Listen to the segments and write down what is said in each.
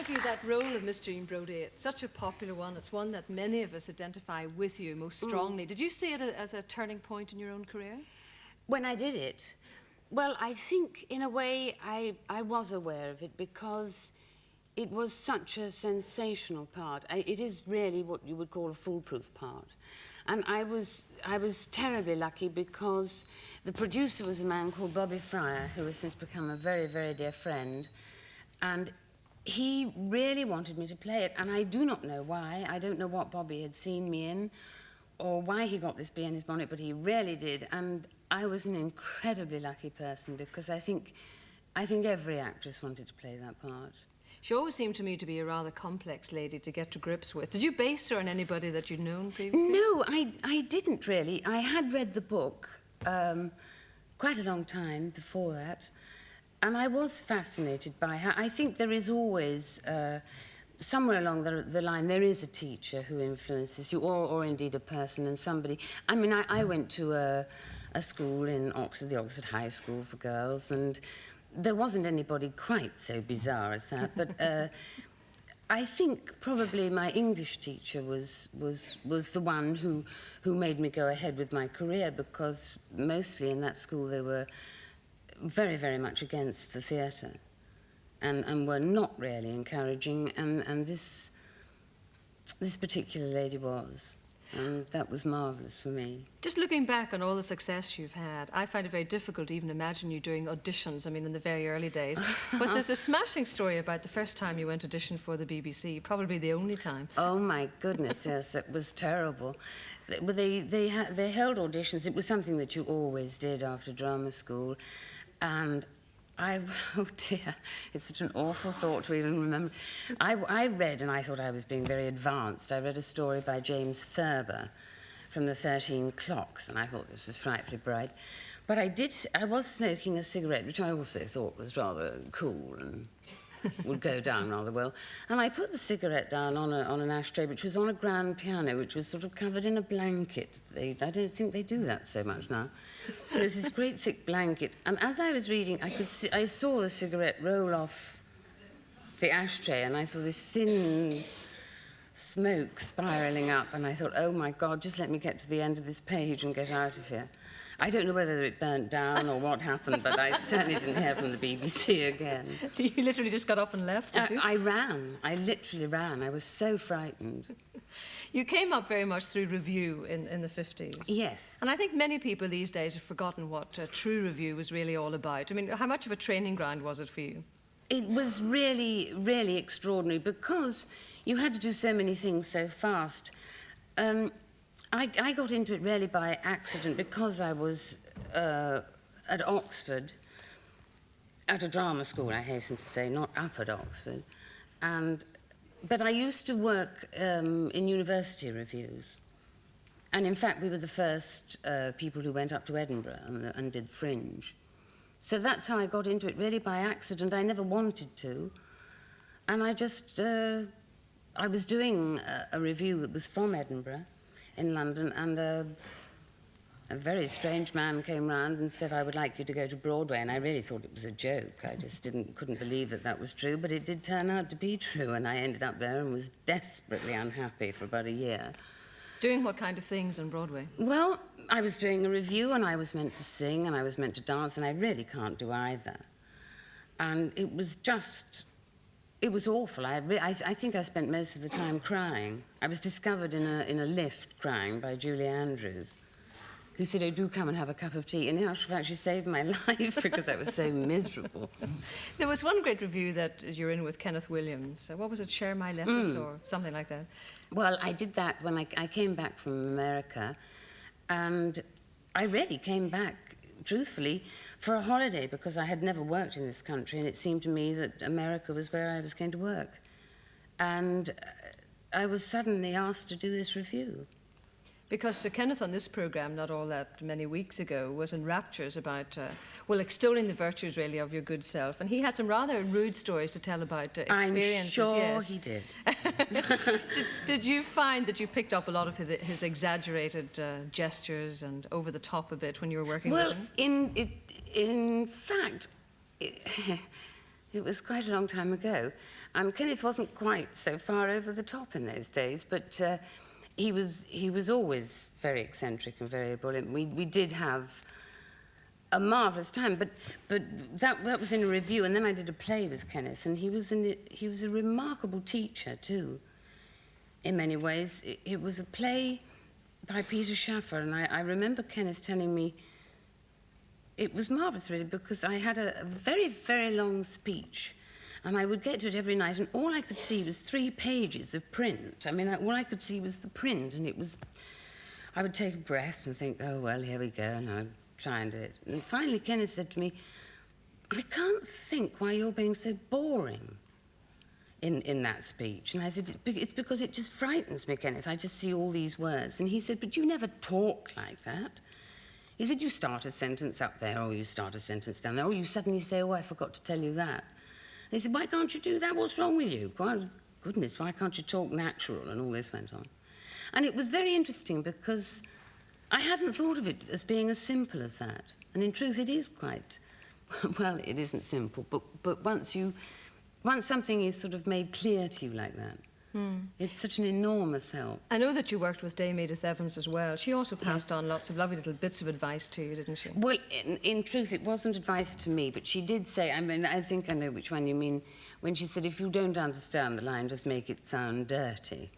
you, that role of Miss Jean Brodie, it's such a popular one. It's one that many of us identify with you most strongly. Did you see it as a turning point in your own career? When I did it, well, I think in a way I was aware of it because it was such a sensational part. It is really what you would call a foolproof part. And I was terribly lucky because the producer was a man called Bobby Fryer, who has since become a very, very dear friend. And he really wanted me to play it, and I do not know why. I don't know what Bobby had seen me in or why he got this bee in his bonnet, but he really did. And I was an incredibly lucky person because I think every actress wanted to play that part. She always seemed to me to be a rather complex lady to get to grips with. Did you base her on anybody that you'd known previously? No, I didn't really. I had read the book quite a long time before that, and I was fascinated by her. I think there is always, somewhere along the line, there is a teacher who influences you, or indeed a person and somebody. I mean, I went to a school in Oxford, the Oxford High School for Girls, and there wasn't anybody quite so bizarre as that, but I think probably my English teacher was the one who made me go ahead with my career, because mostly in that school they were very, very much against the theatre and were not really encouraging, and this particular lady was. And that was marvellous for me. Just looking back on all the success you've had, I find it very difficult to even imagine you doing auditions, I mean, in the very early days. But there's a smashing story about the first time you went audition for the BBC, probably the only time. Oh, my goodness, yes, that was terrible. They held auditions. It was something that you always did after drama school. And oh dear, it's such an awful thought to even remember. I read, and I thought I was being very advanced, I read a story by James Thurber from the 13 Clocks, and I thought this was frightfully bright. But I was smoking a cigarette, which I also thought was rather cool and would go down rather well. And I put the cigarette down on an ashtray, which was on a grand piano, which was sort of covered in a blanket. I don't think they do that so much now. It was this great thick blanket. And as I was reading, I saw the cigarette roll off the ashtray, and I saw this thin smoke spiralling up, and I thought, oh my God, just let me get to the end of this page and get out of here. I don't know whether it burnt down or what happened, but I certainly didn't hear from the BBC again. You literally just got up and left, did you? I ran. I literally ran. I was so frightened. You came up very much through revue in the 50s. Yes. And I think many people these days have forgotten what true revue was really all about. I mean, how much of a training ground was it for you? It was really, really extraordinary because you had to do so many things so fast. I got into it really by accident because I was at Oxford, at a drama school, I hasten to say, not up at Oxford. But I used to work in university revues. And in fact, we were the first people who went up to Edinburgh and did Fringe. So that's how I got into it, really by accident. I never wanted to. And I was doing a revue that was from Edinburgh in London, and a very strange man came round and said, I would like you to go to Broadway, and I really thought it was a joke. I just couldn't believe that was true, but it did turn out to be true, and I ended up there and was desperately unhappy for about a year. Doing what kind of things on Broadway? Well, I was doing a revue, and I was meant to sing, and I was meant to dance, and I really can't do either. And it was awful. I think I spent most of the time crying. I was discovered in a lift crying by Julie Andrews, who said, oh, do come and have a cup of tea. And in actual fact, she saved my life because I was so miserable. There was one great revue that you're in with Kenneth Williams. What was it, Share My Letters or something like that? Well, I did that when I came back from America, and I really came back, truthfully, for a holiday, because I had never worked in this country, and it seemed to me that America was where I was going to work. And I was suddenly asked to do this revue. Because Sir Kenneth on this programme, not all that many weeks ago, was in raptures about, extolling the virtues, really, of your good self. And he had some rather rude stories to tell about experiences. I'm sure yes. he did. Did you find that you picked up a lot of his exaggerated gestures and over the top a bit when you were working with him? Well, in fact, It was quite a long time ago. Kenneth wasn't quite so far over the top in those days, but he was always very eccentric and very brilliant. We did have a marvellous time, but that was in a revue, and then I did a play with Kenneth, and he was a remarkable teacher too, in many ways. It was a play by Peter Schaffer, and I remember Kenneth telling me it was marvellous, really, because I had a very, very long speech, and I would get to it every night, and all I could see was 3 pages of print. I mean, all I could see was the print, and I would take a breath and think, oh, well, here we go, and I'd try and do it. And finally, Kenneth said to me, I can't think why you're being so boring in that speech. And I said, it's because it just frightens me, Kenneth. I just see all these words. And he said, but you never talk like that. He said, you start a sentence up there, or you start a sentence down there, or you suddenly say, oh, I forgot to tell you that. And he said, why can't you do that? What's wrong with you? Why, goodness, why can't you talk natural? And all this went on. And it was very interesting because I hadn't thought of it as being as simple as that. And in truth, it is quite, well, it isn't simple, but once something is sort of made clear to you like that, it's such an enormous help. I know that you worked with Dame Edith Evans as well. She also passed on lots of lovely little bits of advice to you, didn't she? Well, in truth, it wasn't advice to me, but she did say, I mean, I think I know which one you mean, when she said, if you don't understand the line, just make it sound dirty.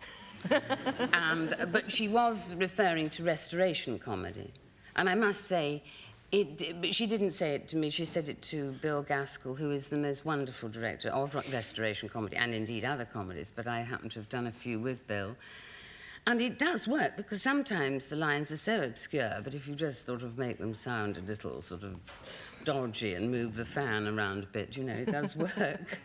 But she was referring to restoration comedy. And I must say, but she didn't say it to me, she said it to Bill Gaskell, who is the most wonderful director of restoration comedy, and indeed other comedies, but I happen to have done a few with Bill. And it does work, because sometimes the lines are so obscure, but if you just sort of make them sound a little sort of dodgy and move the fan around a bit, you know, it does work.